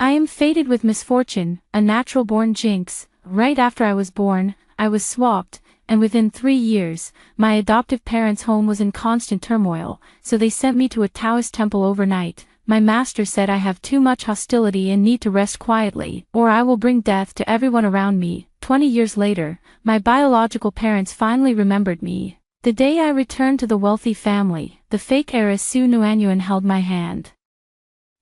I am fated with misfortune, a natural-born jinx. Right after I was born, I was swapped, and within 3 years, my adoptive parents' home was in constant turmoil, so they sent me to a Taoist temple overnight. My master said I have too much hostility and need to rest quietly, or I will bring death to everyone around me. 20 years later, my biological parents finally remembered me. The day I returned to the wealthy family, the fake heiress Su Nuanyuan held my hand,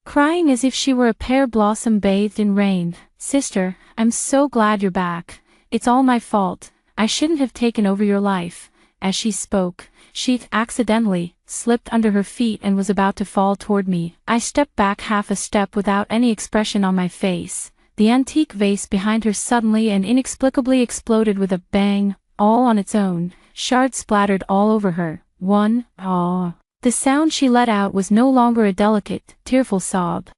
crying as if she were a pear blossom bathed in rain. "Sister, I'm so glad you're back. It's all my fault. I shouldn't have taken over your life." As she spoke, she accidentally slipped under her feet and was about to fall toward me. I stepped back half a step without any expression on my face. The antique vase behind her suddenly and inexplicably exploded with a bang, all on its own. Shards splattered all over her. The sound she let out was no longer a delicate, tearful sob,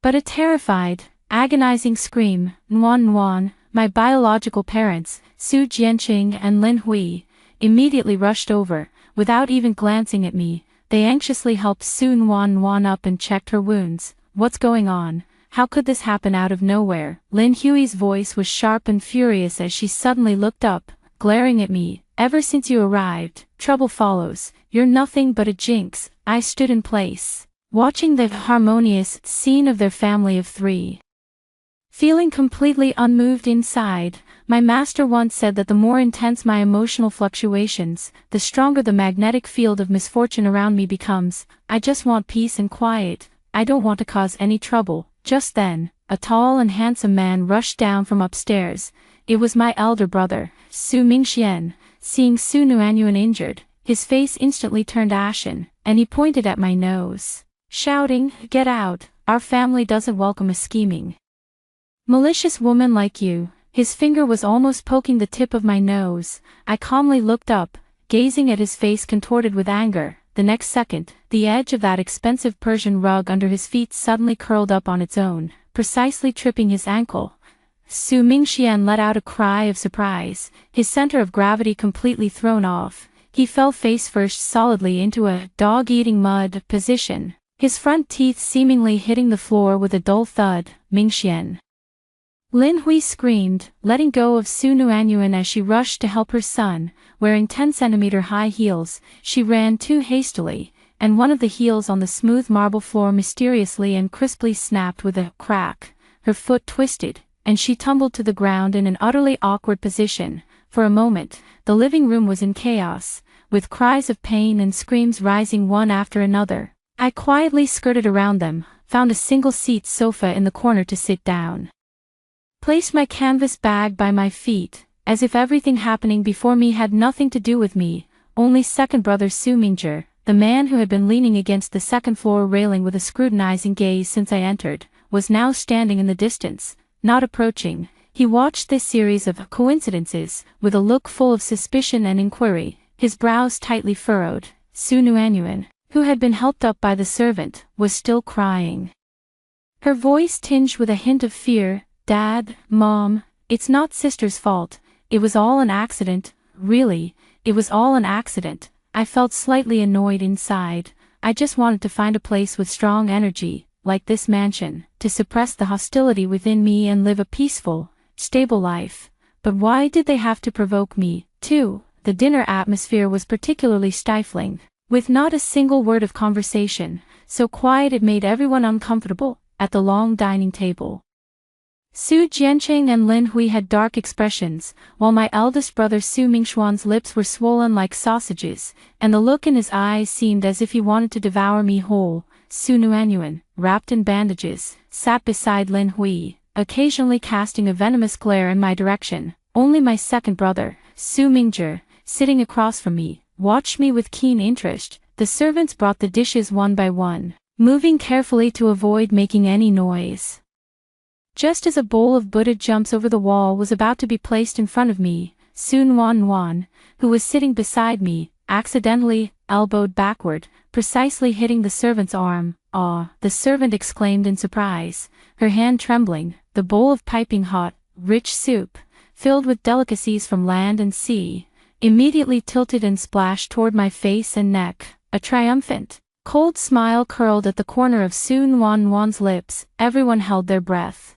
but a terrified, agonizing scream. Nuan Nuan, my biological parents, Su Jianqing and Lin Hui, immediately rushed over. Without even glancing at me, they anxiously helped Su Nuan Nuan up and checked her wounds. "What's going on? How could this happen out of nowhere?" Lin Hui's voice was sharp and furious as she suddenly looked up, glaring at me. "Ever since you arrived, trouble follows. You're nothing but a jinx." I stood in place, watching the harmonious scene of their family of 3. Feeling completely unmoved inside. My master once said that the more intense my emotional fluctuations, the stronger the magnetic field of misfortune around me becomes. I just want peace and quiet. I don't want to cause any trouble. Just then, a tall and handsome man rushed down from upstairs. It was my elder brother, Su Mingxian. Seeing Su Nuanyuan injured, his face instantly turned ashen, and he pointed at my nose, shouting, "Get out, our family doesn't welcome a scheming, malicious woman like you." His finger was almost poking the tip of my nose. I calmly looked up, gazing at his face contorted with anger. The next second, the edge of that expensive Persian rug under his feet suddenly curled up on its own, precisely tripping his ankle. Su Mingxian let out a cry of surprise, his center of gravity completely thrown off. He fell face first solidly into a dog-eating mud position, his front teeth seemingly hitting the floor with a dull thud. "Mingxian!" Lin Hui screamed, letting go of Su Nuanyuan as she rushed to help her son. Wearing 10-centimeter high heels, she ran too hastily, and one of the heels on the smooth marble floor mysteriously and crisply snapped with a crack. Her foot twisted, and she tumbled to the ground in an utterly awkward position. For a moment, the living room was in chaos, with cries of pain and screams rising one after another. I quietly skirted around them, found a single-seat sofa in the corner to sit down, placed my canvas bag by my feet, as if everything happening before me had nothing to do with me. Only second brother Su Mingzhi, the man who had been leaning against the second-floor railing with a scrutinizing gaze since I entered, was now standing in the distance, not approaching. He watched this series of coincidences with a look full of suspicion and inquiry, his brows tightly furrowed. Su Nuanyuan, who had been helped up by the servant, was still crying, her voice tinged with a hint of fear. "Dad, Mom, it's not sister's fault. It was all an accident. Really, it was all an accident." I felt slightly annoyed inside. I just wanted to find a place with strong energy, like this mansion, to suppress the hostility within me and live a peaceful, stable life. But why did they have to provoke me, too? The dinner atmosphere was particularly stifling, with not a single word of conversation, so quiet it made everyone uncomfortable. At the long dining table, Su Jianqing and Lin Hui had dark expressions, while my eldest brother Su Mingxuan's lips were swollen like sausages, and the look in his eyes seemed as if he wanted to devour me whole. Su Nuanyuan, wrapped in bandages, sat beside Lin Hui, occasionally casting a venomous glare in my direction. Only my second brother, Su Mingzhi, sitting across from me, watched me with keen interest. The servants brought the dishes one by one, moving carefully to avoid making any noise. Just as a bowl of Buddha jumps over the wall was about to be placed in front of me, Su Nuan, who was sitting beside me, accidentally elbowed backward, precisely hitting the servant's arm. "Ah!" the servant exclaimed in surprise, her hand trembling. The bowl of piping hot, rich soup, filled with delicacies from land and sea, immediately tilted and splashed toward my face and neck. A triumphant, Cold smile curled at the corner of Su Nuan's lips. Everyone held their breath.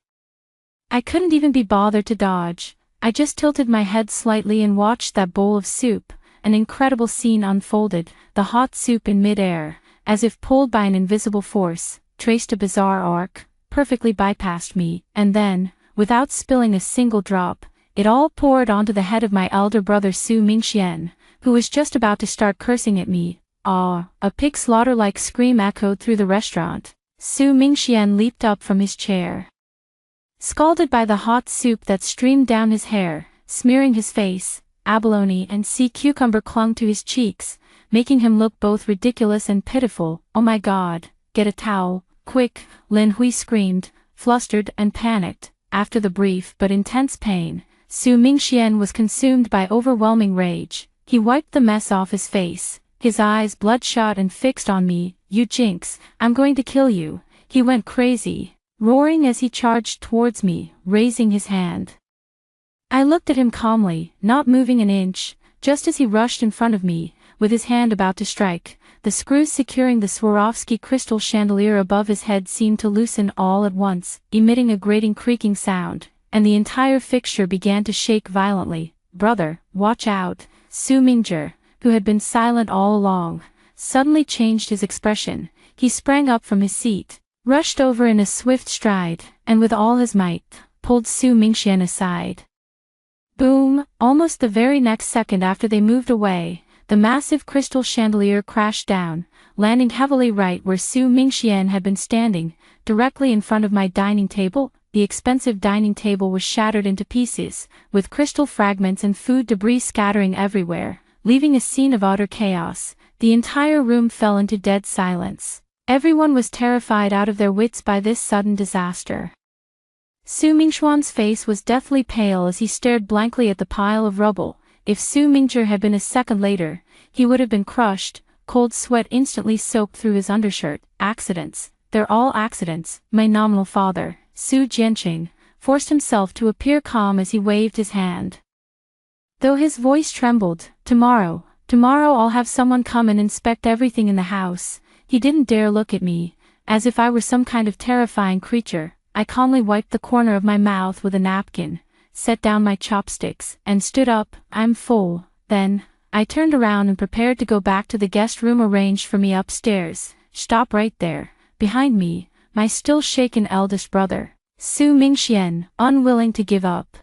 I couldn't even be bothered to dodge. I just tilted my head slightly and watched that bowl of soup. An incredible scene unfolded, the hot soup in mid-air, as if pulled by an invisible force, traced a bizarre arc, perfectly bypassed me, and then, without spilling a single drop, it all poured onto the head of my elder brother Su Mingxian, who was just about to start cursing at me. Ah! A pig slaughter-like scream echoed through the restaurant. Su Mingxian leaped up from his chair. Scalded by the hot soup that streamed down his hair, smearing his face, abalone and sea cucumber clung to his cheeks, making him look both ridiculous and pitiful. "Oh my God, get a towel, quick," Lin Hui screamed, flustered and panicked. After the brief but intense pain, Su Mingxian was consumed by overwhelming rage. He wiped the mess off his face, his eyes bloodshot and fixed on me. "You jinx, I'm going to kill you." He went crazy, roaring as he charged towards me, raising his hand. I looked at him calmly, not moving an inch, just as he rushed in front of me, with his hand about to strike. The screws securing the Swarovski crystal chandelier above his head seemed to loosen all at once, emitting a grating creaking sound, and the entire fixture began to shake violently. "Brother, watch out." Su Mingzhi, who had been silent all along, suddenly changed his expression. He sprang up from his seat, rushed over in a swift stride, and with all his might, pulled Su Mingxian aside. Boom! Almost the very next second after they moved away, the massive crystal chandelier crashed down, landing heavily right where Su Mingxian had been standing, directly in front of my dining table. The expensive dining table was shattered into pieces, with crystal fragments and food debris scattering everywhere, leaving a scene of utter chaos. The entire room fell into dead silence. Everyone was terrified out of their wits by this sudden disaster. Su Mingxuan's face was deathly pale as he stared blankly at the pile of rubble. If Su Mingzhi had been a second later, he would have been crushed. Cold sweat instantly soaked through his undershirt. "Accidents. They're all accidents." My nominal father, Su Jianqing, forced himself to appear calm as he waved his hand. Though his voice trembled, tomorrow I'll have someone come and inspect everything in the house." He didn't dare look at me, as if I were some kind of terrifying creature. I calmly wiped the corner of my mouth with a napkin, set down my chopsticks, and stood up. "I'm full." Then, I turned around and prepared to go back to the guest room arranged for me upstairs. "Stop right there." Behind me, my still shaken eldest brother, Su Mingxian, unwilling to give up,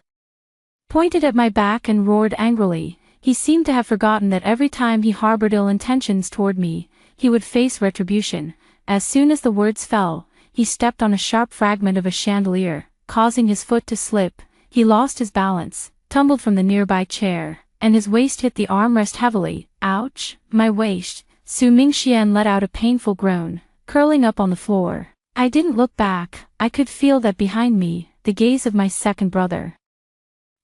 pointed at my back and roared angrily. He seemed to have forgotten that every time he harbored ill intentions toward me, he would face retribution. As soon as the words fell, he stepped on a sharp fragment of a chandelier, causing his foot to slip. He lost his balance, tumbled from the nearby chair, and his waist hit the armrest heavily. "Ouch, my waist." Su Mingxian let out a painful groan, curling up on the floor. I didn't look back. I could feel that behind me, the gaze of my second brother,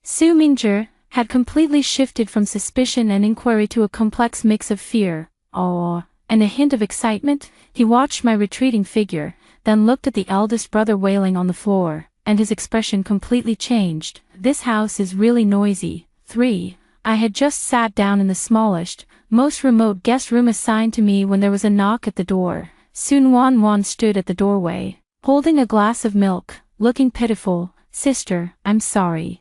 Su Mingzhi, had completely shifted from suspicion and inquiry to a complex mix of fear, awe, and a hint of excitement. He watched my retreating figure, then looked at the eldest brother wailing on the floor, and his expression completely changed. "This house is really noisy." 3. I had just sat down in the smallest, most remote guest room assigned to me when there was a knock at the door. Su Nuan stood at the doorway, holding a glass of milk, looking pitiful. "Sister, I'm sorry.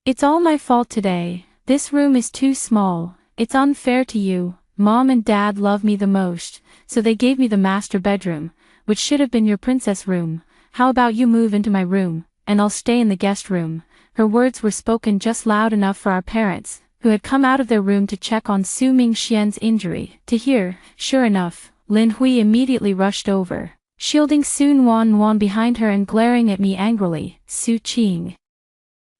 It's all my fault today. This room is too small. It's unfair to you. Mom and Dad love me the most, so they gave me the master bedroom, which should have been your princess room. How about you move into my room, and I'll stay in the guest room?" Her words were spoken just loud enough for our parents, who had come out of their room to check on Su Mingxian's injury, to hear. Sure enough, Lin Hui immediately rushed over, shielding Su Nuan behind her and glaring at me angrily. "Su Qing,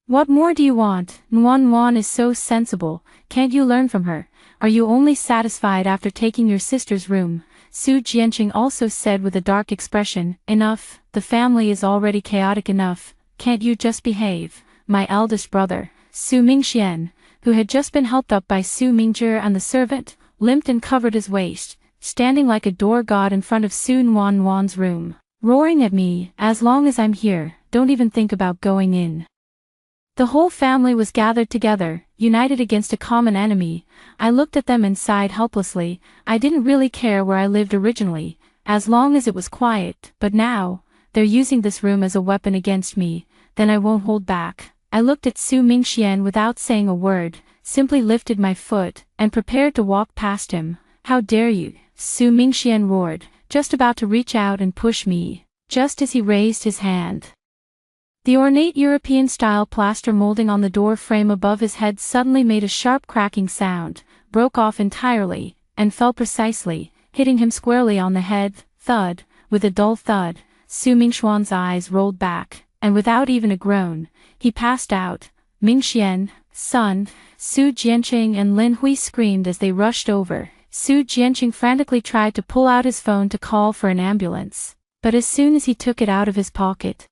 what more do you want? Nuan is so sensible, can't you learn from her? Are you only satisfied after taking your sister's room?" Su Jianqing also said with a dark expression. "Enough, the family is already chaotic enough, can't you just behave?" My eldest brother, Su Mingxian, who had just been helped up by Su Mingzhi and the servant, limped and covered his waist, standing like a door god in front of Su Nuan's room, roaring at me. "As long as I'm here, don't even think about going in." The whole family was gathered together, united against a common enemy. I looked at them and sighed helplessly. I didn't really care where I lived originally, as long as it was quiet, but now, they're using this room as a weapon against me, then I won't hold back. I looked at Su Mingxian without saying a word, simply lifted my foot, and prepared to walk past him. How dare you? Su Mingxian roared, just about to reach out and push me, just as he raised his hand. The ornate European-style plaster molding on the door frame above his head suddenly made a sharp cracking sound, broke off entirely, and fell precisely, hitting him squarely on the head. Thud, with a dull thud, Su Mingxian's eyes rolled back, and without even a groan, he passed out. Mingxian, son, Su Jianqing and Lin Hui screamed as they rushed over. Su Jianqing frantically tried to pull out his phone to call for an ambulance, but as soon as he took it out of his pocket,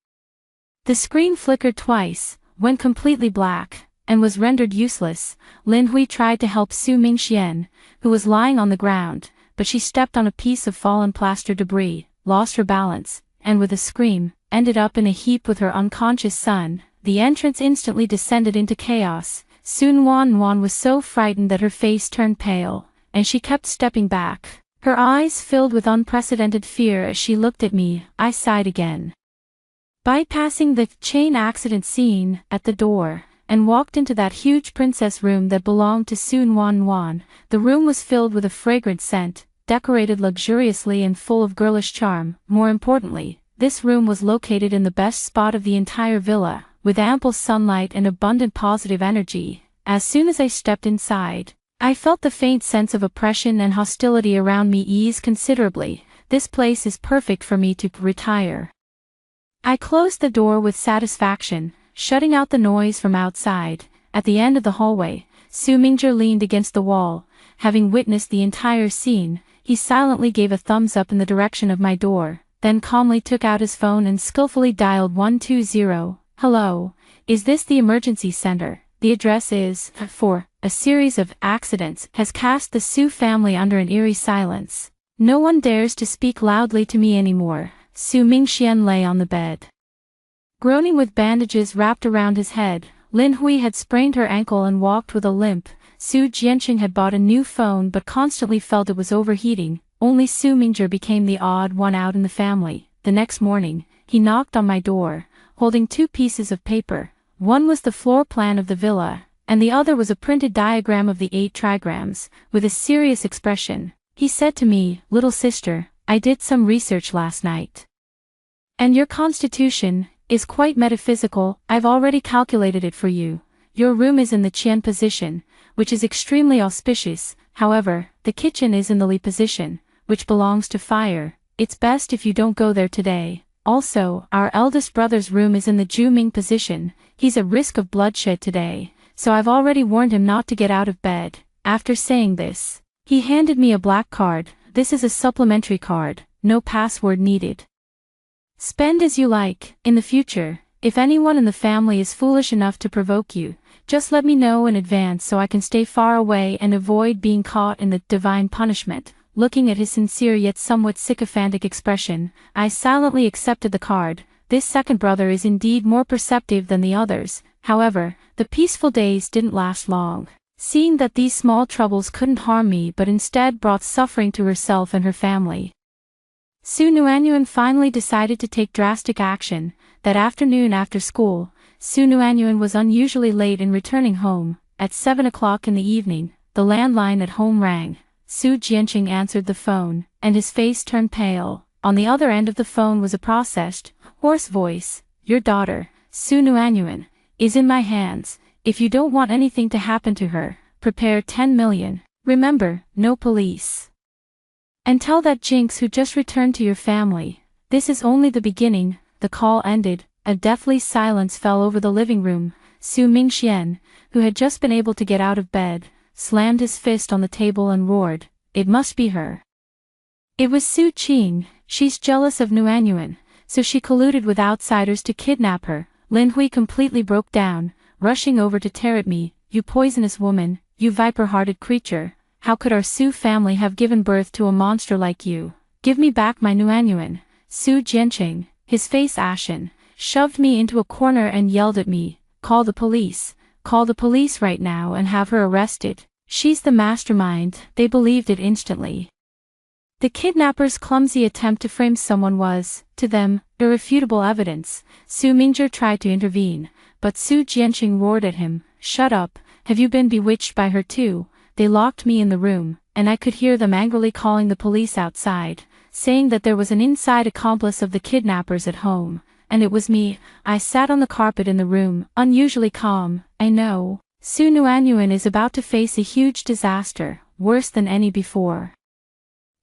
the screen flickered twice, went completely black, and was rendered useless. Lin Hui tried to help Su Mingxian, who was lying on the ground, but she stepped on a piece of fallen plaster debris, lost her balance, and with a scream, ended up in a heap with her unconscious son. The entrance instantly descended into chaos. Sun Wanwan was so frightened that her face turned pale, and she kept stepping back. Her eyes filled with unprecedented fear as she looked at me. I sighed again, bypassing the chain accident scene at the door, and walked into that huge princess room that belonged to Sun Wanwan. The room was filled with a fragrant scent, decorated luxuriously and full of girlish charm. More importantly, this room was located in the best spot of the entire villa, with ample sunlight and abundant positive energy. As soon as I stepped inside, I felt the faint sense of oppression and hostility around me ease considerably. This place is perfect for me to retire. I closed the door with satisfaction, shutting out the noise from outside. At the end of the hallway, Su Mingzhi leaned against the wall. Having witnessed the entire scene, he silently gave a thumbs up in the direction of my door, then calmly took out his phone and skillfully dialed 120. Hello, is this the emergency center? The address is, for, a series of accidents has cast the Su family under an eerie silence. No one dares to speak loudly to me anymore. Su Mingxian lay on the bed, groaning with bandages wrapped around his head. Lin Hui had sprained her ankle and walked with a limp. Su Jianqing had bought a new phone but constantly felt it was overheating. Only Su Mingzhi became the odd one out in the family. The next morning, he knocked on my door, holding two pieces of paper. One was the floor plan of the villa, and the other was a printed diagram of the 8 trigrams. With a serious expression, he said to me, "Little sister, I did some research last night, and your constitution is quite metaphysical. I've already calculated it for you. Your room is in the Qian position, which is extremely auspicious. However, the kitchen is in the Li position, which belongs to fire. It's best if you don't go there today. Also, our eldest brother's room is in the Ju-Ming position. He's at risk of bloodshed today, so I've already warned him not to get out of bed." After saying this, he handed me a black card. "This is a supplementary card, no password needed. Spend as you like. In the future, if anyone in the family is foolish enough to provoke you, just let me know in advance so I can stay far away and avoid being caught in the divine punishment." Looking at his sincere yet somewhat sycophantic expression, I silently accepted the card. This second brother is indeed more perceptive than the others. However, the peaceful days didn't last long. Seeing that these small troubles couldn't harm me but instead brought suffering to herself and her family, Su Nuanyuan finally decided to take drastic action. That afternoon after school, Su Nuanyuan was unusually late in returning home. At 7 o'clock in the evening, the landline at home rang. Su Jianqing answered the phone, and his face turned pale. On the other end of the phone was a processed, hoarse voice. "Your daughter, Su Nuanyuan, is in my hands. If you don't want anything to happen to her, prepare 10 million. Remember, no police. And tell that jinx who just returned to your family. This is only the beginning." The call ended. A deathly silence fell over the living room. Su Mingxian, who had just been able to get out of bed, slammed his fist on the table and roared, "It must be her. It was Su Qing. She's jealous of Nuanyuan, so she colluded with outsiders to kidnap her." Lin Hui completely broke down, rushing over to tear at me. "You poisonous woman, you viper-hearted creature, how could our Su family have given birth to a monster like you? Give me back my Nuanyuan." Su Jianqing, his face ashen, shoved me into a corner and yelled at me, "Call the police." call the police right now and have her arrested. She's the mastermind." They believed it instantly. The kidnapper's clumsy attempt to frame someone was, to them, irrefutable evidence. Su Mingzhi tried to intervene, but Su Jianqing roared at him, "Shut up, have you been bewitched by her too?" They locked me in the room, and I could hear them angrily calling the police outside, saying that there was an inside accomplice of the kidnappers at home, and it was me. I sat on the carpet in the room, unusually calm. I know. Su Nuanyuan is about to face a huge disaster, worse than any before.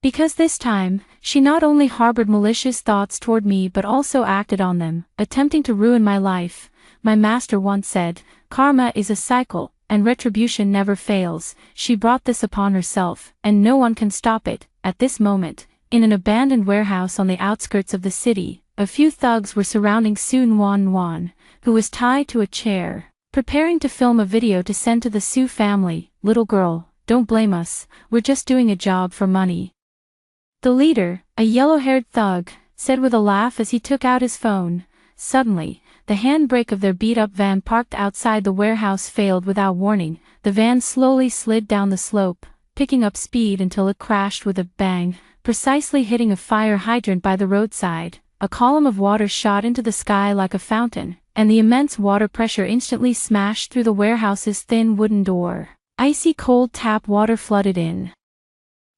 Because this time, she not only harbored malicious thoughts toward me but also acted on them, attempting to ruin my life. My master once said, "Karma is a cycle, and retribution never fails." She brought this upon herself, and no one can stop it. At this moment, in an abandoned warehouse on the outskirts of the city, a few thugs were surrounding Su Nuanyuan, who was tied to a chair, preparing to film a video to send to the Su family. "Little girl, don't blame us, we're just doing a job for money," the leader, a yellow-haired thug, said with a laugh as he took out his phone. Suddenly, the handbrake of their beat-up van parked outside the warehouse failed without warning. The van slowly slid down the slope, picking up speed until it crashed with a bang, precisely hitting a fire hydrant by the roadside. A column of water shot into the sky like a fountain, and the immense water pressure instantly smashed through the warehouse's thin wooden door. Icy cold tap water flooded in,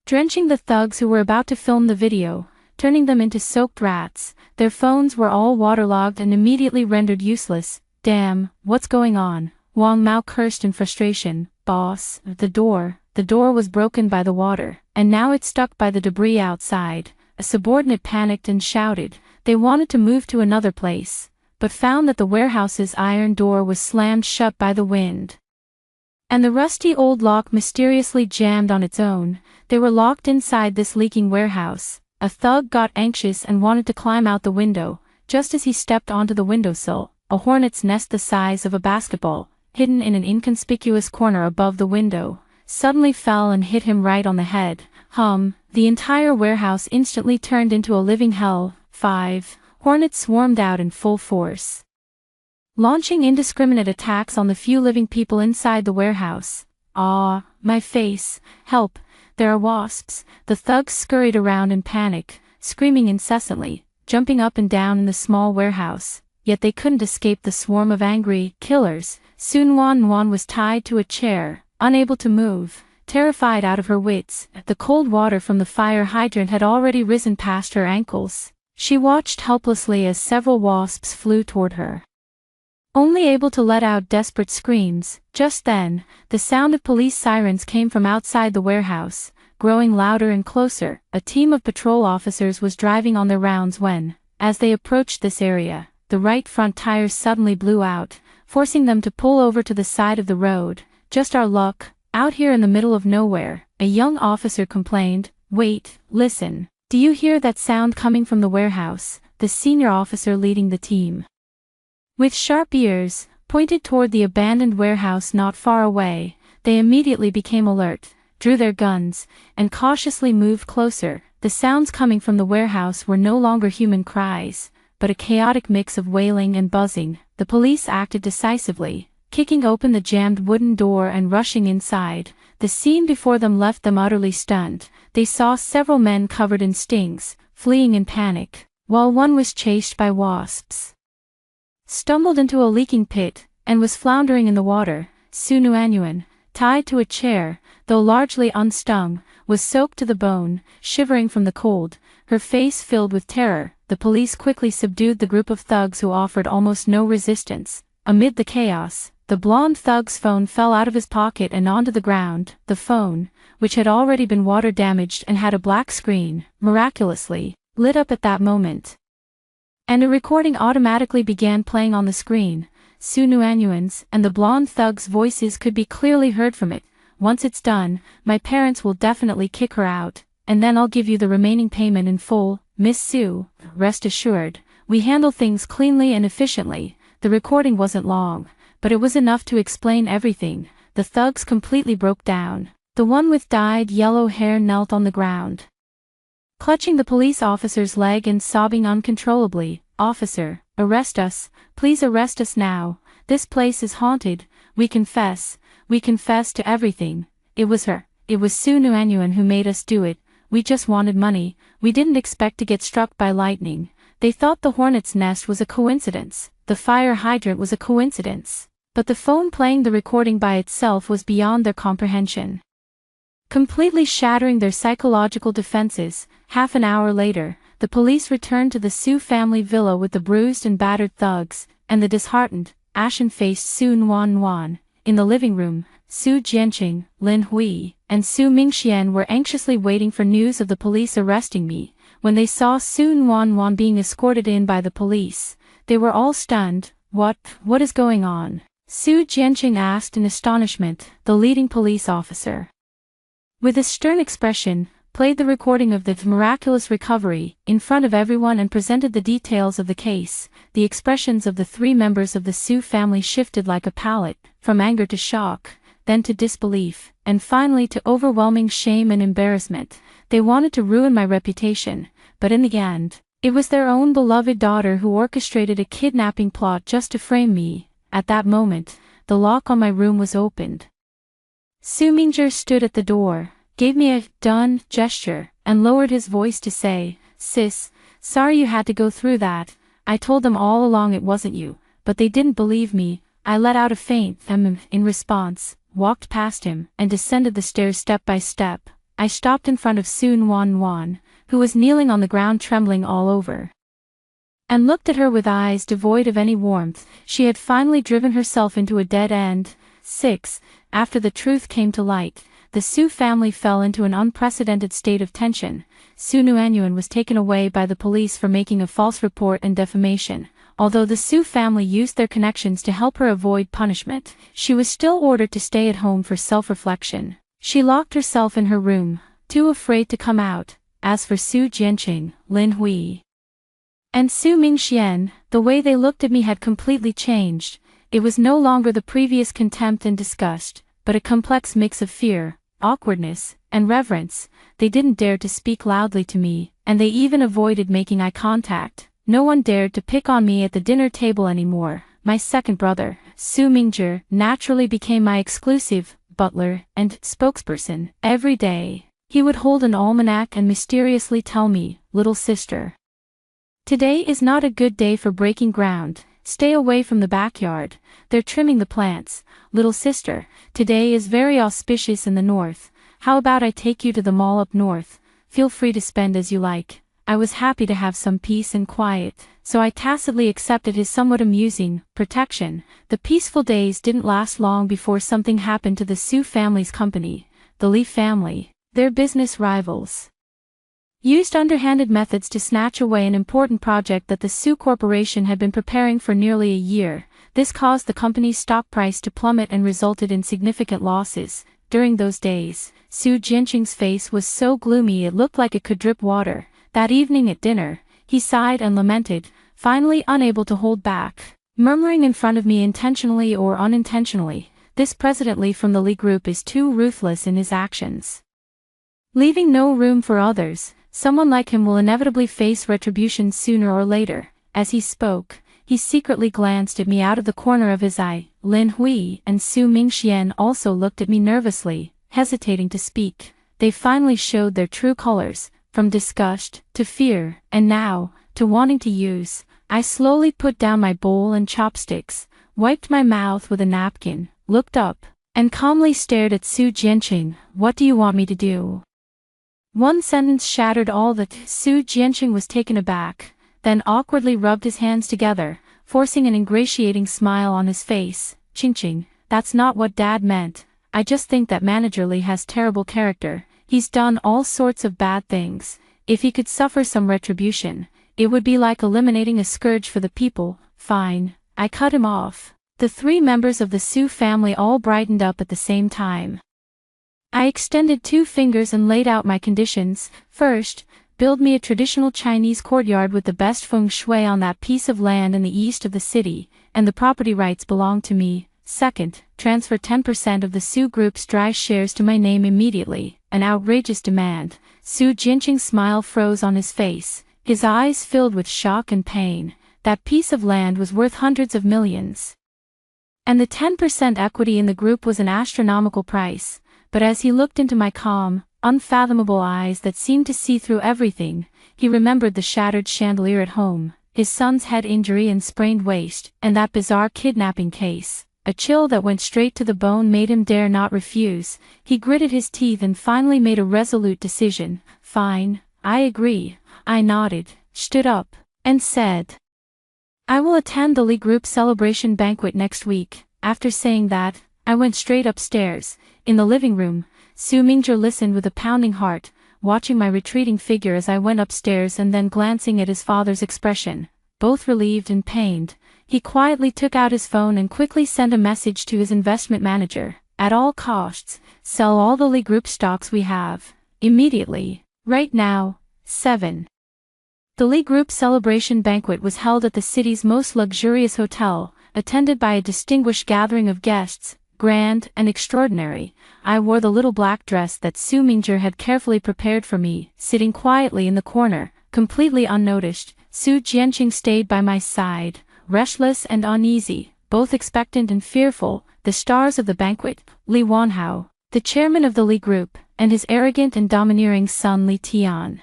drenching the thugs who were about to film the video, turning them into soaked rats. Their phones were all waterlogged and immediately rendered useless. "Damn, what's going on?" Wang Mao cursed in frustration. "Boss, the door was broken by the water, and now it's stuck by the debris outside." A subordinate panicked and shouted. They wanted to move to another place, but found that the warehouse's iron door was slammed shut by the wind, and the rusty old lock mysteriously jammed on its own. They were locked inside this leaking warehouse. A thug got anxious and wanted to climb out the window. Just as he stepped onto the windowsill, a hornet's nest the size of a basketball, hidden in an inconspicuous corner above the window, suddenly fell and hit him right on the head. The entire warehouse instantly turned into a living hell. 5 hornets swarmed out in full force, launching indiscriminate attacks on the few living people inside the warehouse. "Ah, my face, help, there are wasps." The thugs scurried around in panic, screaming incessantly, jumping up and down in the small warehouse, yet they couldn't escape the swarm of angry killers. Su Nuanyuan was tied to a chair, unable to move, terrified out of her wits. The cold water from the fire hydrant had already risen past her ankles. She watched helplessly as several wasps flew toward her, only able to let out desperate screams. Just then, the sound of police sirens came from outside the warehouse, growing louder and closer. A team of patrol officers was driving on their rounds when, as they approached this area, the right front tires suddenly blew out, forcing them to pull over to the side of the road. "Just our luck, out here in the middle of nowhere," a young officer complained. "Wait, listen. Do you hear that sound coming from the warehouse?" The senior officer leading the team, with sharp ears, pointed toward the abandoned warehouse not far away. They immediately became alert, drew their guns, and cautiously moved closer. The sounds coming from the warehouse were no longer human cries, but a chaotic mix of wailing and buzzing. The police acted decisively, kicking open the jammed wooden door and rushing inside. The scene before them left them utterly stunned. They saw several men covered in stings, fleeing in panic, while one was chased by wasps, stumbled into a leaking pit, and was floundering in the water. Su Nuanyuan, tied to a chair, though largely unstung, was soaked to the bone, shivering from the cold, her face filled with terror. The police quickly subdued the group of thugs who offered almost no resistance. Amid the chaos, the blonde thug's phone fell out of his pocket and onto the ground. The phone, which had already been water damaged and had a black screen, miraculously lit up at that moment, and a recording automatically began playing on the screen. Su Nuanyuan's and the blonde thug's voices could be clearly heard from it. "Once it's done, my parents will definitely kick her out, and then I'll give you the remaining payment in full, Miss Su. Rest assured, we handle things cleanly and efficiently." The recording wasn't long, but it was enough to explain everything. The thugs completely broke down. The one with dyed yellow hair knelt on the ground, clutching the police officer's leg and sobbing uncontrollably. "Officer, arrest us, please arrest us now." This place is haunted. We confess to everything. It was her. It was Su Nuanyuan who made us do it. We just wanted money. We didn't expect to get struck by lightning. They thought the hornet's nest was a coincidence. The fire hydrant was a coincidence. But the phone playing the recording by itself was beyond their comprehension. Completely shattering their psychological defenses, half an hour later, the police returned to the Su family villa with the bruised and battered thugs, and the disheartened, ashen-faced Su Nuan. In the living room, Su Jianqing, Lin Hui, and Su Mingxian were anxiously waiting for news of the police arresting me. When they saw Su Nuan being escorted in by the police, they were all stunned. What is going on? Su Jianqing asked in astonishment, the leading police officer. With a stern expression, played the recording of the miraculous recovery, in front of everyone and presented the details of the case. The expressions of the three members of the Su family shifted like a palette, from anger to shock, then to disbelief, and finally to overwhelming shame and embarrassment. They wanted to ruin my reputation, but in the end, it was their own beloved daughter who orchestrated a kidnapping plot just to frame me. At that moment, the lock on my room was opened. Su Mingzhi stood at the door, gave me a done gesture, and lowered his voice to say, "Sis, sorry you had to go through that. I told them all along it wasn't you, but they didn't believe me." I let out a faint in response, walked past him, and descended the stairs step by step. I stopped in front of Su Nuan, who was kneeling on the ground trembling all over, and looked at her with eyes devoid of any warmth. She had finally driven herself into a dead end. 6. After the truth came to light, the Su family fell into an unprecedented state of tension. Su Nuanyuan was taken away by the police for making a false report and defamation. Although the Su family used their connections to help her avoid punishment, she was still ordered to stay at home for self-reflection. She locked herself in her room, too afraid to come out. As for Su Jianqing, Lin Hui, and Su Mingxian, the way they looked at me had completely changed. It was no longer the previous contempt and disgust, but a complex mix of fear, awkwardness, and reverence. They didn't dare to speak loudly to me, and they even avoided making eye contact. No one dared to pick on me at the dinner table anymore. My second brother, Su Mingzhi, naturally became my exclusive butler and spokesperson. Every day, he would hold an almanac and mysteriously tell me, "Little sister, today is not a good day for breaking ground. Stay away from the backyard. They're trimming the plants. Little sister, today is very auspicious in the north. How about I take you to the mall up north? Feel free to spend as you like." I was happy to have some peace and quiet, so I tacitly accepted his somewhat amusing protection. The peaceful days didn't last long before something happened to the Su family's company. The Li family, their business rivals, used underhanded methods to snatch away an important project that the Su Corporation had been preparing for nearly a year. This caused the company's stock price to plummet and resulted in significant losses. During those days, Su Jianqing's face was so gloomy it looked like it could drip water. That evening at dinner, he sighed and lamented, finally unable to hold back, murmuring in front of me intentionally or unintentionally, "This President Li from the Li Group is too ruthless in his actions, leaving no room for others. Someone like him will inevitably face retribution sooner or later." As he spoke, he secretly glanced at me out of the corner of his eye. Lin Hui and Su Mingxian also looked at me nervously, hesitating to speak. They finally showed their true colors, from disgust, to fear, and now, to wanting to use. I slowly put down my bowl and chopsticks, wiped my mouth with a napkin, looked up, and calmly stared at Su Jianqing. "What do you want me to do?" One sentence shattered all that. Su Jianqing was taken aback, then awkwardly rubbed his hands together, forcing an ingratiating smile on his face. "Qingqing, that's not what Dad meant. I just think that Manager Li has terrible character. He's done all sorts of bad things. If he could suffer some retribution, it would be like eliminating a scourge for the people." "Fine." I cut him off. The three members of the Su family all brightened up at the same time. I extended 2 fingers and laid out my conditions. First, build me a traditional Chinese courtyard with the best feng shui on that piece of land in the east of the city, and the property rights belong to me. Second, transfer 10% of the Su Group's dry shares to my name immediately. An outrageous demand. Su Jianqing's smile froze on his face, his eyes filled with shock and pain. That piece of land was worth hundreds of millions. And the 10% equity in the group was an astronomical price, but as he looked into my calm, unfathomable eyes that seemed to see through everything, he remembered the shattered chandelier at home, his son's head injury and sprained waist, and that bizarre kidnapping case. A chill that went straight to the bone made him dare not refuse. He gritted his teeth and finally made a resolute decision. Fine, I agree. I nodded, stood up, and said, I will attend the Lee Group celebration banquet next week. After saying that, I went straight upstairs. In the living room, Su Mingzhi listened with a pounding heart, watching my retreating figure as I went upstairs and then glancing at his father's expression, both relieved and pained. He quietly took out his phone and quickly sent a message to his investment manager. At all costs, sell all the Lee Group stocks we have. Immediately. Right now. 7. The Lee Group celebration banquet was held at the city's most luxurious hotel, attended by a distinguished gathering of guests, grand and extraordinary. I wore the little black dress that Su Mingzhi had carefully prepared for me, sitting quietly in the corner, completely unnoticed. Su Jianqing stayed by my side, restless and uneasy, both expectant and fearful. The stars of the banquet, Li Wanhao, the chairman of the Lee Group, and his arrogant and domineering son Li Tian,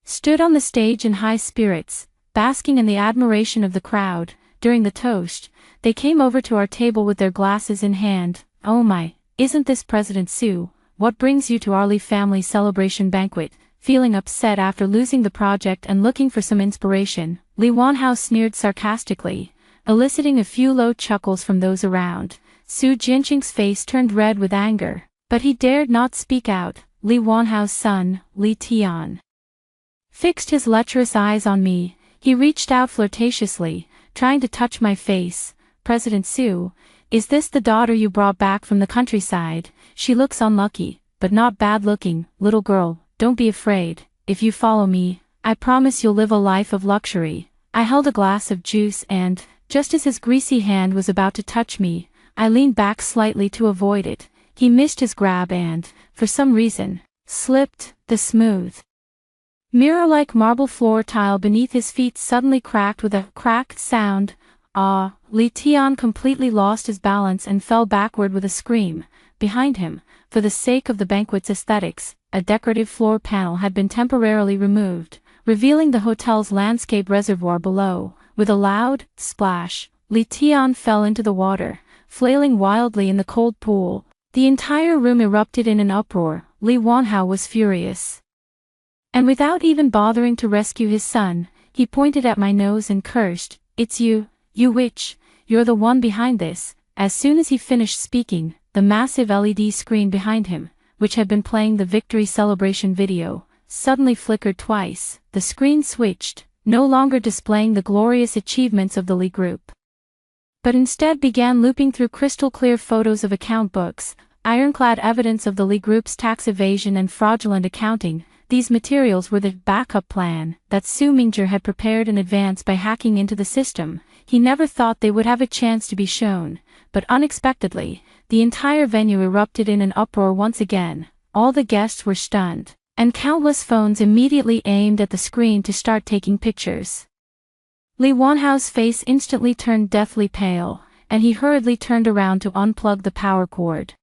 stood on the stage in high spirits, basking in the admiration of the crowd. During the toast, they came over to our table with their glasses in hand. Oh my, isn't this President Su? What brings you to our Lee family celebration banquet? Feeling upset after losing the project and looking for some inspiration, Li Wanhao sneered sarcastically, eliciting a few low chuckles from those around. Su Jianqing's face turned red with anger, but he dared not speak out. Li Wanhao's son, Li Tian, fixed his lecherous eyes on me. He reached out flirtatiously, trying to touch my face. President Su, is this the daughter you brought back from the countryside? She looks unlucky, but not bad-looking. Little girl, don't be afraid. If you follow me, I promise you'll live a life of luxury. I held a glass of juice and, just as his greasy hand was about to touch me, I leaned back slightly to avoid it. He missed his grab and, for some reason, slipped. The smooth, mirror-like marble floor tile beneath his feet suddenly cracked with a cracked sound. Ah! Li Tian completely lost his balance and fell backward with a scream. Behind him, for the sake of the banquet's aesthetics, a decorative floor panel had been temporarily removed, revealing the hotel's landscape reservoir below. With a loud splash, Li Tian fell into the water, flailing wildly in the cold pool. The entire room erupted in an uproar. Li Wanhao was furious, and without even bothering to rescue his son, he pointed at my nose and cursed, "It's you, you witch, you're the one behind this." As soon as he finished speaking, the massive LED screen behind him, which had been playing the victory celebration video, suddenly flickered twice. The screen switched, no longer displaying the glorious achievements of the Lee Group, but instead began looping through crystal-clear photos of account books, ironclad evidence of the Lee Group's tax evasion and fraudulent accounting. These materials were the backup plan that Su Mingzhi had prepared in advance by hacking into the system. He never thought they would have a chance to be shown, but unexpectedly, the entire venue erupted in an uproar once again. All the guests were stunned, and countless phones immediately aimed at the screen to start taking pictures. Li Wanhao's face instantly turned deathly pale, and he hurriedly turned around to unplug the power cord.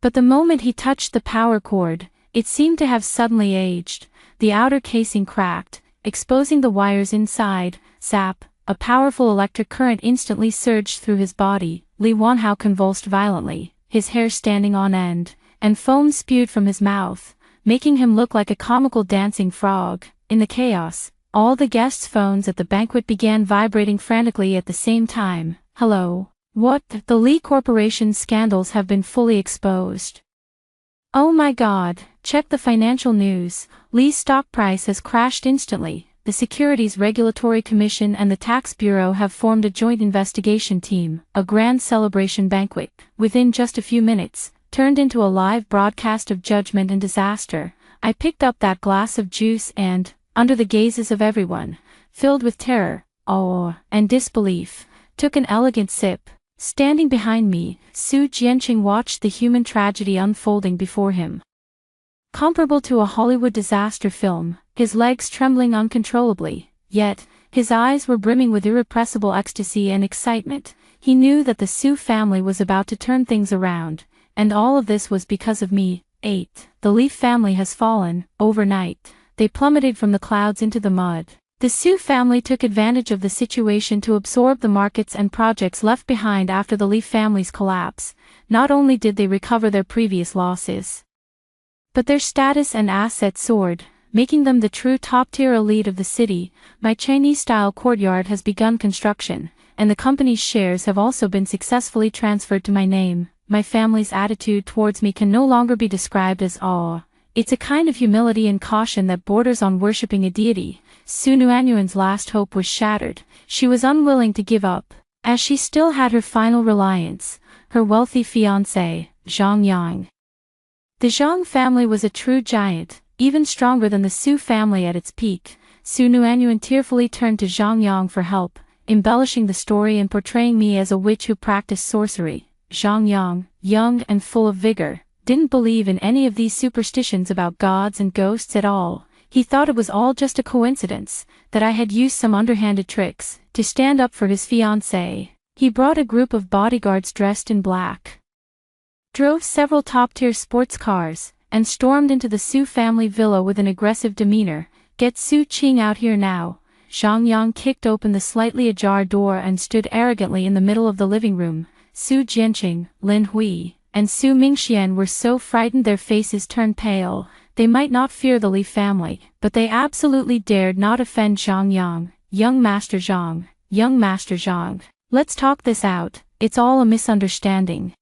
But the moment he touched the power cord, it seemed to have suddenly aged. The outer casing cracked, exposing the wires inside. Zap! A powerful electric current instantly surged through his body. Li Wanhao convulsed violently, his hair standing on end, and foam spewed from his mouth, making him look like a comical dancing frog. In the chaos, all the guests' phones at the banquet began vibrating frantically at the same time. Hello? What? The Lee Corporation's scandals have been fully exposed. Oh my god, check the financial news. Lee's stock price has crashed instantly. The Securities Regulatory Commission and the Tax Bureau have formed a joint investigation team. A grand celebration banquet, within just a few minutes, turned into a live broadcast of judgment and disaster. I picked up that glass of juice and, under the gazes of everyone, filled with terror, awe, and disbelief, took an elegant sip. Standing behind me, Su Jianqing watched the human tragedy unfolding before him. Comparable to a Hollywood disaster film, his legs trembling uncontrollably, yet, His eyes were brimming with irrepressible ecstasy and excitement. He knew that the Su family was about to turn things around, and all of this was because of me. 8. The Leaf family has fallen. Overnight, they plummeted from the clouds into the mud. The Su family took advantage of the situation to absorb the markets and projects left behind after the Leaf family's collapse. Not only did they recover their previous losses, but their status and assets soared, making them the true top-tier elite of the city. My Chinese-style courtyard has begun construction, and the company's shares have also been successfully transferred to my name. My family's attitude towards me can no longer be described as awe. It's a kind of humility and caution that borders on worshipping a deity. Su Nuanyuan's last hope was shattered. She was unwilling to give up, as she still had her final reliance, her wealthy fiancé, Zhang Yang. The Zhang family was a true giant, even stronger than the Su family at its peak. Su Nuanyuan tearfully turned to Zhang Yang for help, embellishing the story and portraying me as a witch who practiced sorcery. Zhang Yang, young and full of vigor, didn't believe in any of these superstitions about gods and ghosts at all. He thought it was all just a coincidence, that I had used some underhanded tricks to stand up for his fiancée. He brought a group of bodyguards dressed in black, drove several top-tier sports cars, and stormed into the Su family villa with an aggressive demeanor. "Get Su Qing out here now." Zhang Yang kicked open the slightly ajar door and stood arrogantly in the middle of the living room. Su Jianqing, Lin Hui, and Su Mingxian were so frightened their faces turned pale. They might not fear the Li family, but they absolutely dared not offend Zhang Yang. "Young Master Zhang, young Master Zhang, let's talk this out, it's all a misunderstanding."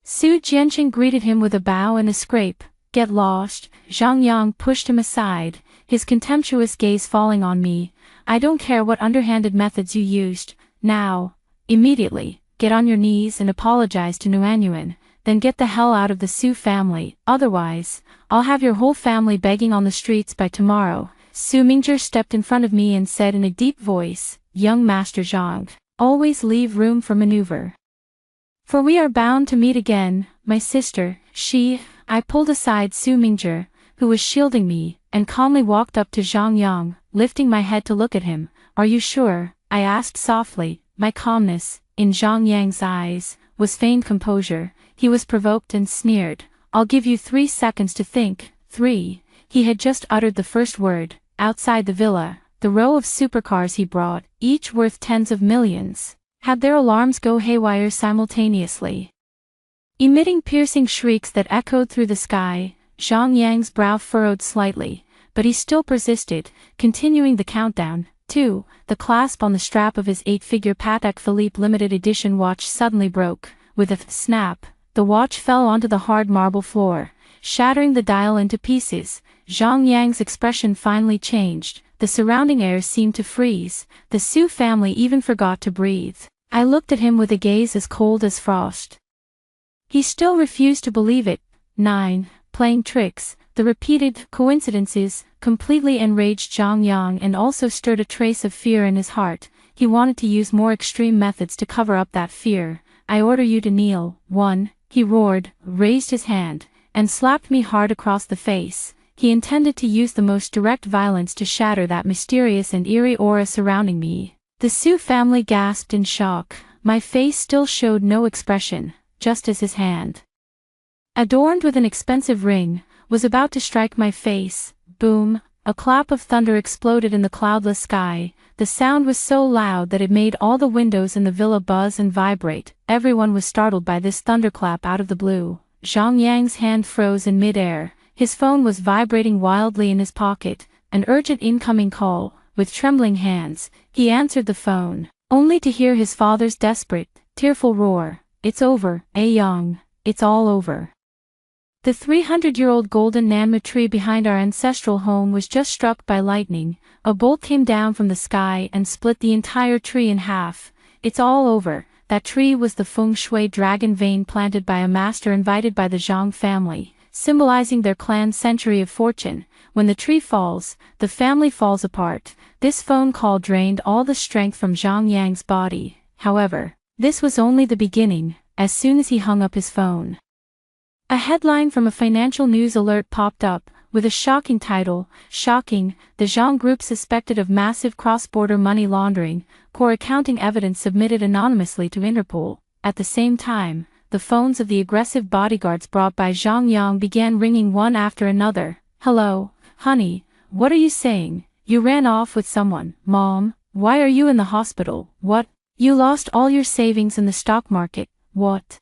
Su Jianqing greeted him with a bow and a scrape. "Get lost." Zhang Yang pushed him aside, his contemptuous gaze falling on me. "I don't care what underhanded methods you used. Now, immediately, get on your knees and apologize to Nuanyuan, then get the hell out of the Su family, otherwise, I'll have your whole family begging on the streets by tomorrow." Su Mingzhi stepped in front of me and said in a deep voice, "Young Master Zhang, always leave room for maneuver. For we are bound to meet again, my sister." I pulled aside Su Mingzhi, who was shielding me, and calmly walked up to Zhang Yang, lifting my head to look at him. "Are you sure?" I asked softly. My calmness, in Zhang Yang's eyes, was feigned composure. He was provoked and sneered. "I'll give you 3 seconds to think." 3. He had just uttered the first word. Outside the villa, the row of supercars he brought, each worth tens of millions, had their alarms go haywire simultaneously, emitting piercing shrieks that echoed through the sky. Zhang Yang's brow furrowed slightly, but he still persisted, continuing the countdown. 2. The clasp on the strap of his 8-figure Patek Philippe limited edition watch suddenly broke. With a snap, the watch fell onto the hard marble floor, shattering the dial into pieces. Zhang Yang's expression finally changed. The surrounding air seemed to freeze. The Su family even forgot to breathe. I looked at him with a gaze as cold as frost. He still refused to believe it. 9. Playing tricks. The repeated coincidences completely enraged Zhang Yang and also stirred a trace of fear in his heart. He wanted to use more extreme methods to cover up that fear. "I order you to kneel." 1. He roared, raised his hand, and slapped me hard across the face. He intended to use the most direct violence to shatter that mysterious and eerie aura surrounding me. The Su family gasped in shock. My face still showed no expression, just as his hand, adorned with an expensive ring, was about to strike my face. Boom! A clap of thunder exploded in the cloudless sky. The sound was so loud that it made all the windows in the villa buzz and vibrate. Everyone was startled by this thunderclap out of the blue. Zhang Yang's hand froze in mid-air. His phone was vibrating wildly in his pocket. An urgent incoming call. With trembling hands, he answered the phone, only to hear his father's desperate, tearful roar. "It's over, Yang. It's all over." The 300-year-old golden Nanma tree behind our ancestral home was just struck by lightning. A bolt came down from the sky and split the entire tree in half. "It's all over." That tree was the feng shui dragon vane planted by a master invited by the Zhang family, symbolizing their clan's century of fortune. When the tree falls, the family falls apart. This phone call drained all the strength from Zhang Yang's body. However, this was only the beginning. As soon as he hung up his phone, a headline from a financial news alert popped up. with a shocking title. Shocking, the Zhang Group suspected of massive cross-border money laundering, core accounting evidence submitted anonymously to Interpol. At the same time, the phones of the aggressive bodyguards brought by Zhang Yang began ringing one after another. Hello, honey, what are you saying? You ran off with someone. Mom, why are you in the hospital? What? You lost all your savings in the stock market. What?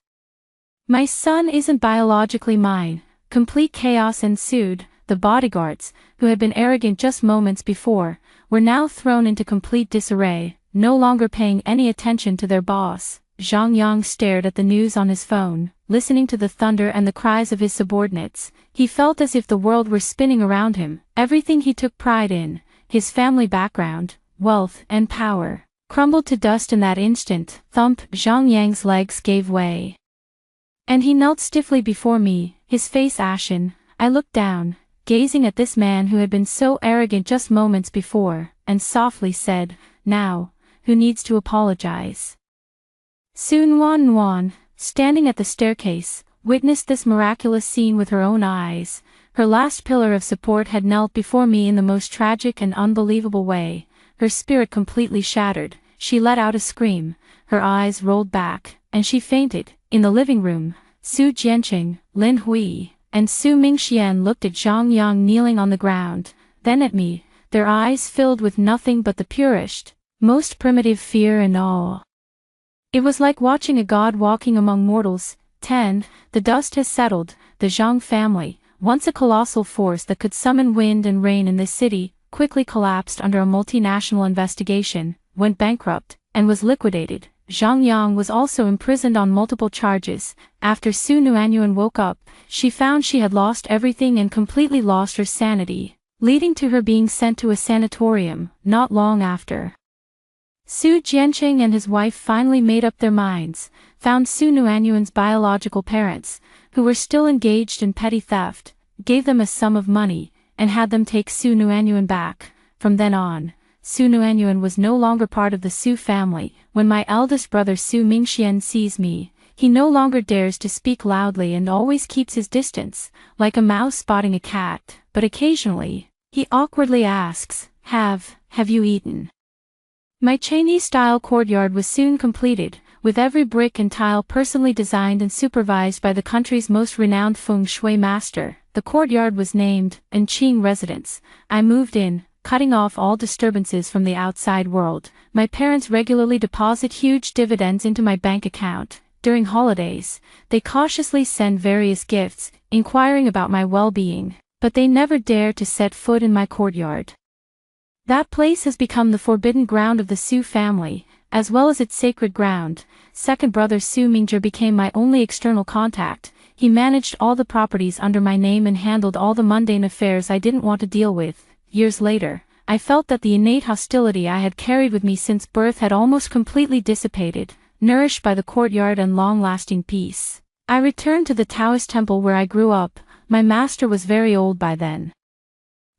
My son isn't biologically mine. Complete chaos ensued. The bodyguards, who had been arrogant just moments before, were now thrown into complete disarray, no longer paying any attention to their boss. Zhang Yang stared at the news on his phone, listening to the thunder and the cries of his subordinates. He felt as if the world were spinning around him. Everything he took pride in, his family background, wealth, and power, crumbled to dust in that instant. Thump! Zhang Yang's legs gave way, and he knelt stiffly before me, his face ashen. I looked down, gazing at this man who had been so arrogant just moments before, and softly said, "Now, who needs to apologize?" Sun Wan, standing at the staircase, witnessed this miraculous scene with her own eyes. Her last pillar of support had knelt before me in the most tragic and unbelievable way. Her spirit completely shattered. She let out a scream, her eyes rolled back, and she fainted. In the living room, Su Jianqing, Lin Hui, and Su Mingxian looked at Zhang Yang kneeling on the ground, then at me, their eyes filled with nothing but the purest, most primitive fear and awe. It was like watching a god walking among mortals. 10. The dust has settled. The Zhang family, once a colossal force that could summon wind and rain in this city, quickly collapsed under a multinational investigation, went bankrupt, and was liquidated. Zhang Yang was also imprisoned on multiple charges. After Su Nuanyuan woke up, she found she had lost everything and completely lost her sanity, leading to her being sent to a sanatorium. Not long after, Su Jianqing and his wife finally made up their minds, found Su Nuanyuan's biological parents, who were still engaged in petty theft, gave them a sum of money, and had them take Su Nuanyuan back. From then on, Su Nuanyuan was no longer part of the Su family. When my eldest brother Su Mingxian sees me, he no longer dares to speak loudly and always keeps his distance, like a mouse spotting a cat, but occasionally, he awkwardly asks, Have you eaten? My Chinese-style courtyard was soon completed, with every brick and tile personally designed and supervised by the country's most renowned feng shui master. The courtyard was named Anqing Residence. I moved in, cutting off all disturbances from the outside world. My parents regularly deposit huge dividends into my bank account. During holidays, they cautiously send various gifts, inquiring about my well-being, but they never dare to set foot in my courtyard. That place has become the forbidden ground of the Su family, as well as its sacred ground. Second brother Su Mingzhi became my only external contact. He managed all the properties under my name and handled all the mundane affairs I didn't want to deal with. Years later, I felt that the innate hostility I had carried with me since birth had almost completely dissipated, nourished by the courtyard and long-lasting peace. I returned to the Taoist temple where I grew up. My master was very old by then.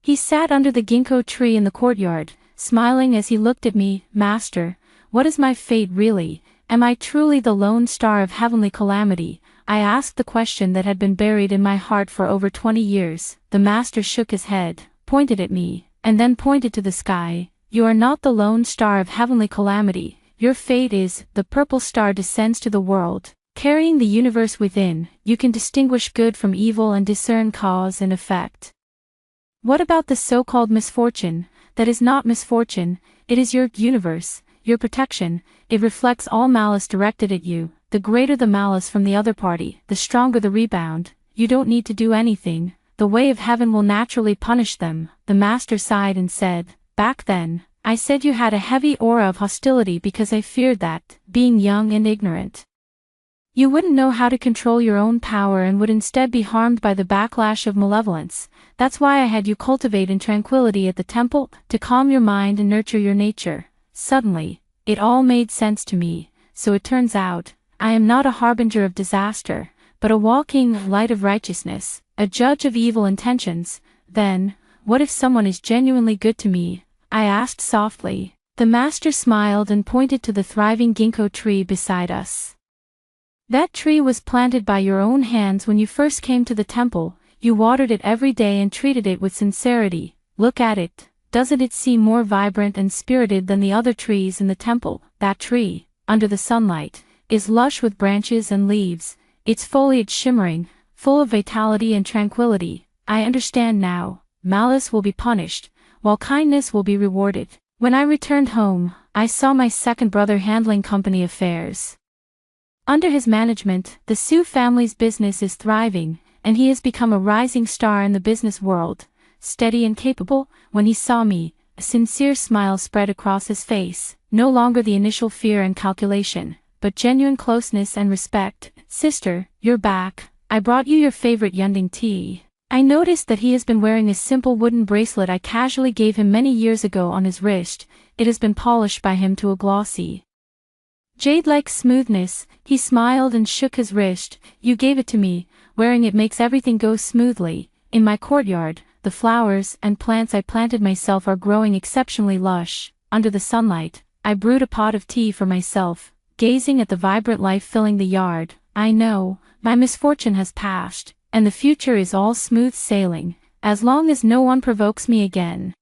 He sat under the ginkgo tree in the courtyard, smiling as he looked at me. Master, what is my fate really? Am I truly the lone star of heavenly calamity? I asked the question that had been buried in my heart for over 20 years. The master shook his head, pointed at me, and then pointed to the sky. You are not the lone star of heavenly calamity. Your fate is, the purple star descends to the world, carrying the universe within. You can distinguish good from evil and discern cause and effect. What about the so-called misfortune? That is not misfortune, it is your universe, your protection. It reflects all malice directed at you. The greater the malice from the other party, the stronger the rebound. You don't need to do anything. The way of heaven will naturally punish them. The master sighed and said, Back then, I said you had a heavy aura of hostility because I feared that, being young and ignorant, you wouldn't know how to control your own power and would instead be harmed by the backlash of malevolence. That's why I had you cultivate in tranquility at the temple, to calm your mind and nurture your nature. Suddenly, it all made sense to me. So it turns out, I am not a harbinger of disaster, but a walking light of righteousness, a judge of evil intentions. Then, what if someone is genuinely good to me? I asked softly. The master smiled and pointed to the thriving ginkgo tree beside us. That tree was planted by your own hands when you first came to the temple. You watered it every day and treated it with sincerity. Look at it. Doesn't it seem more vibrant and spirited than the other trees in the temple? That tree, under the sunlight, is lush with branches and leaves, its foliage shimmering, full of vitality and tranquility. I understand now. Malice will be punished, while kindness will be rewarded. When I returned home, I saw my second brother handling company affairs. Under his management, the Sioux family's business is thriving, and he has become a rising star in the business world. Steady and capable, when he saw me, a sincere smile spread across his face, no longer the initial fear and calculation, but genuine closeness and respect. Sister, you're back. I brought you your favorite Yunding tea. I noticed that he has been wearing a simple wooden bracelet I casually gave him many years ago on his wrist. It has been polished by him to a glossy, jade-like smoothness. He smiled and shook his wrist. You gave it to me. Wearing it makes everything go smoothly. In my courtyard, the flowers and plants I planted myself are growing exceptionally lush. Under the sunlight, I brewed a pot of tea for myself, gazing at the vibrant life filling the yard. I know, my misfortune has passed, and the future is all smooth sailing, as long as no one provokes me again.